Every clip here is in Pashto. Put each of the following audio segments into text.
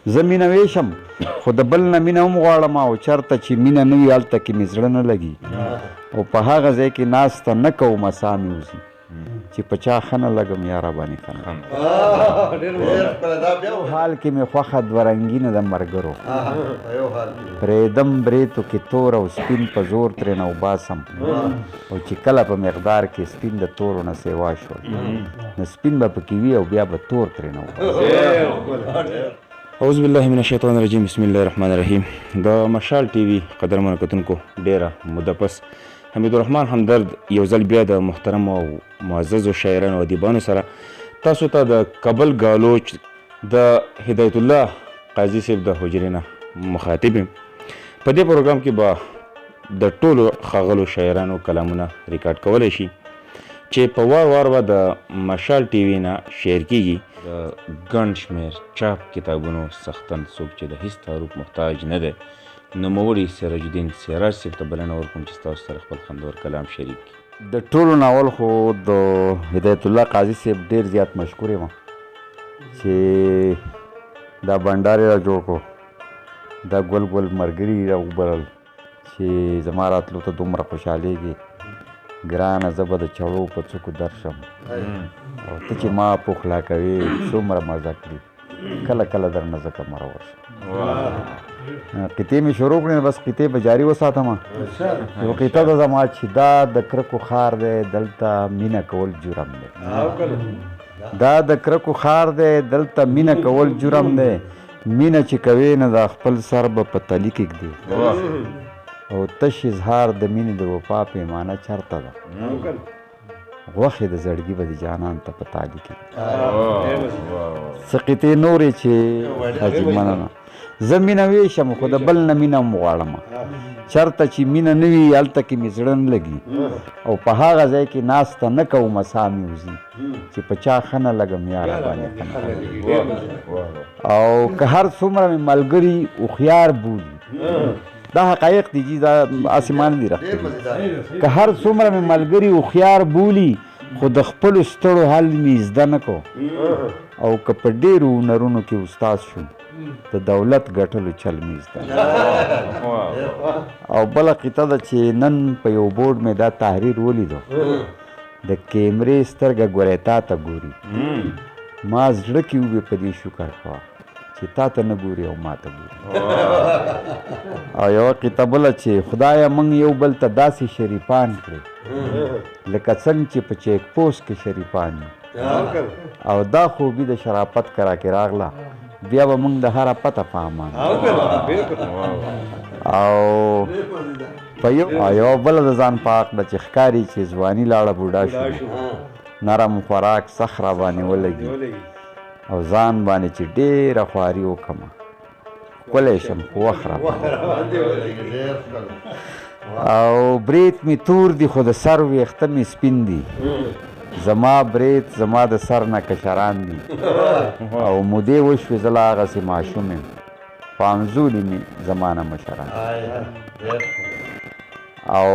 زه مینه ویشم خو د بل نه مینه هم غواړم او چېرته چې مینه نه وي هلته کې مې زړه نه لګي او په هغه ځای کې ناسته نه کومه ساه مې وځي چې په چا ښه نه لګم یا راباندې ښه نه حال کې مې خوښه دوه رنګینه د ملګرو پرېږدم بریتو کې تور او سپین په زور ترېنه وباسم او چې کله په مقدار کې سپین د تورو نه سیوا شول نو سپین به پکې وي او بیا به تور ترېنه وباسم. اعوذ بالله من الشیطان الرجیم. بسم الله الرحمن الرحیم. د مشال ټي وي قدرمنو کتونکو ډیره موده پس حمیدالرحمن همدرد یو ځل بیا د محترمو او معززو شاعرانو او ادیبانو سره تاسو ته د کابل ګالوچ د هدایت الله قاضي صاحب د حجرې نه مخاطب یم. په دې پروګرام کې به د ټولو ښاغلو شاعرانو کلامونه ریکارډ کولی شي چې په وار وار به د مشال ټي وي نه شعر کیږي. د ګڼ شمېر چاپ کتابونو څښتن څوک چې د هېڅ تعارف محتاج نه دی نوموړي سراج الدین سراج صاحب ته بلنه ورکوم چې ستاسو سره خپل خوندور کلام شریک کړي. د ټولو ناول خو د هدایت الله قاضي صاحب ډېر زیات مشکور یم چې دا بنډار یې را جوړ کړو دا ګل ګل ملګري یې راوبلل چې زما راتلو ته دومره خوشحالېږي ګرانه زه به د چړو په څوکو درشم او ته چې ما پوخلا کوې څومره مزه کړي کله کله درنه زه کمره ورشم. قطعې مې شروع کړې بس قطعې به جاري وساتم. یو قطعه ده زما چې دا د کرکو ښار دی دلته مینه کول جرم دی. دا د کرکو ښار دی دلته مینه کول جرم دی مینه چې کوې نه دا خپل سر به په تلي کږدي او تش اظهار د مینې د وفا پیمانه چرته ده غوښې د زړګي به د جانان ته په تالي کې څه قطعې نورې چې حاجي مننه زه مینه ویشم خو د بل نه مینه هم غواړم چېرته چې مینه نه وي هلته کې مې زړه نه لګي او په هغه ځای کې ناسته نه کومه ساه مې وځي چې په چا ښه نه لګم یا راباندې ښه نه او که هر څومره مې ملګري هوښیار بولي دا حقایق دي چې دا آسمان دي راځي که هر څومره مې ملګري هوښیار بولي خو د خپلو ستړو حل مې زده نه کو او که په ډېرو هنرونو کې استاد شوم د دولت ګټلو چل مې زده او بله قطعه ده چې نن په یو بورډ مې دا تحریر ولیدو د کیمرې سترګه ګورې تا ته ګوري ما زړه کې وبې په دې شکر کوه چې تا ته نه ګوري او ما ته ګوري. او یوه قطعه بله چې خدایه موږ یو بل ته داسې شریفان کړې لکه څنګه چې په چیک پوسټ کې شریفان یو او دا خوبي د شرافت کرا کې راغله بیا به موږ د هره پته په امان او په یو بله د ځان په عقله چې ښکاري چې ځواني لاړه بوډا شو نرم خوراک سخت را باندې ولګي او ځان باندې چې ډېره خواري وکړمه ښکلی شم خو وخت را او برېت مې تور دي خو د سر ویښته مې سپین دي زما برېت زما د سر نه کشران دي او مودې وشوې زه لا هغسې ماشوم یم پامزولي مې زما نه مشران او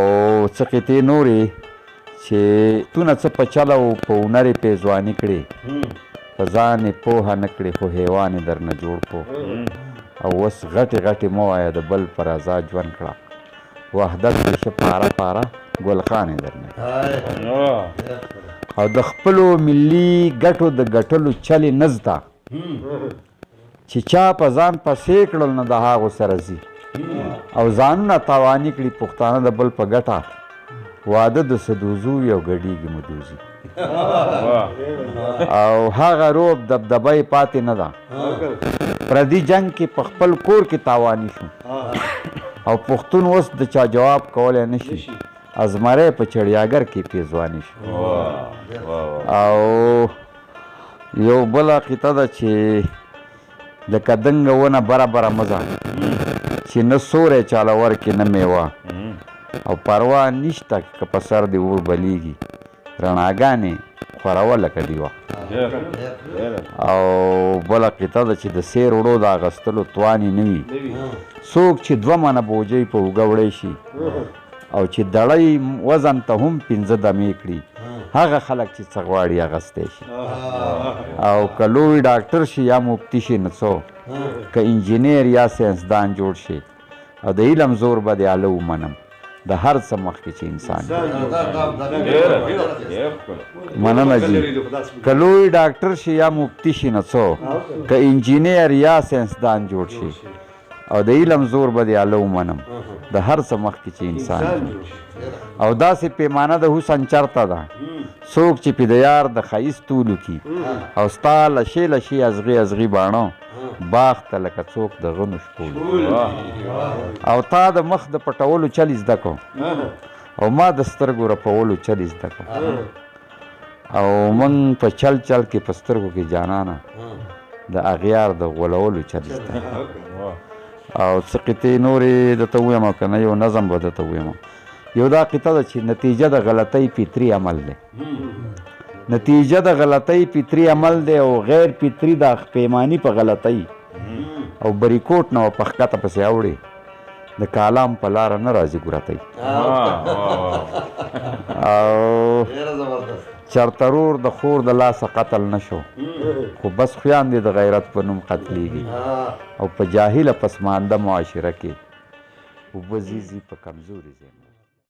څه قطعې نورې چې تونه څه په چله و په هنر یې پیزواني کړې په ځان یې پوهه نه کړې خو حیوان یې درنه جوړ کړو او اوس غټې غټې مه وایه د بل پر رضا ژوند کړه وحدت دې شه پاره پاره ګلخان یې درنه او د خپلو ملي ګټو د ګټلو چل یې نه زده چې چا په ځان پسې کړل نه د هغو سره ځي او ځانونه تاواني کړي پښتانه د بل په ګټه واده د سدوزو یو ګډېږي مدوزي او هغه روب دبدبه یې پاتې نه ده پردي جنګ کې په خپل کور کې تاواني شو او پښتون اوس د چا جواب کولی نه شي ازمری په چړیاګر کې پیزواني شو. او یو بله قطعه ده چې لکه دنګه ونه بره بره مزه چې نه سوری چاله ورکې نه میوه او پروا نشته که په سر دې اور بلیږي رڼاګانې خوروه لکه ډیوه. او بله قطعه ده چې د سیر وړو د اغستلو توان یې نه وي څوک چې 2 منه بوجۍ په اوږه وړی شي او چې دړی وزن ته هم 5 دمې کړي هغه خلک چې څه غواړي اغستی شي او که لوی ډاکټر شي یا مفتی شي نو څو که انجینیر یا ساینسدان جوړ شي او د علم زور به د اله ومنم د هر څه مخکې چې انسان مننه جي که لوی ډاکټر شي یا مفتی شي نو څو که انجینیر یا ساینسدان جوړ شي او د علم زور به د اله ومنم د هر څه مخکې چې انسان او داسې پیمانه د حسن چرته ده څوک چې پې د یار د ښایست طولو کي او ستا لشې لشې ازغي ازغي باڼه باغ ته لکه څوک د غنو شپولو او تا د مخ د پټولو چل زده کو او ما د سترګو رپولو چل زده کو او موږ په چل چل کې په سترګو کې جانانه د اغیار د غولولو چل زده او څه قطعې نورې درته ووایم که نه یو نظم به درته ووایم یو دا قطعه ده چې نتیجه د غلطۍ فطري عمل دی نتیجه د غلطۍ فطري عمل دی او غیر فطري د پیماني په غلطۍ او بریکوټ نه په ښکته پسې اوړې د کالام په لاره نه راځي ګورتۍ او چرترور د خور د لاسه قتل نشو خو بس خویان دي د غیرت په نوم قتلیږي او په جاهله پسمانده معاشره کې اوبه زیزي په کمزوري ځای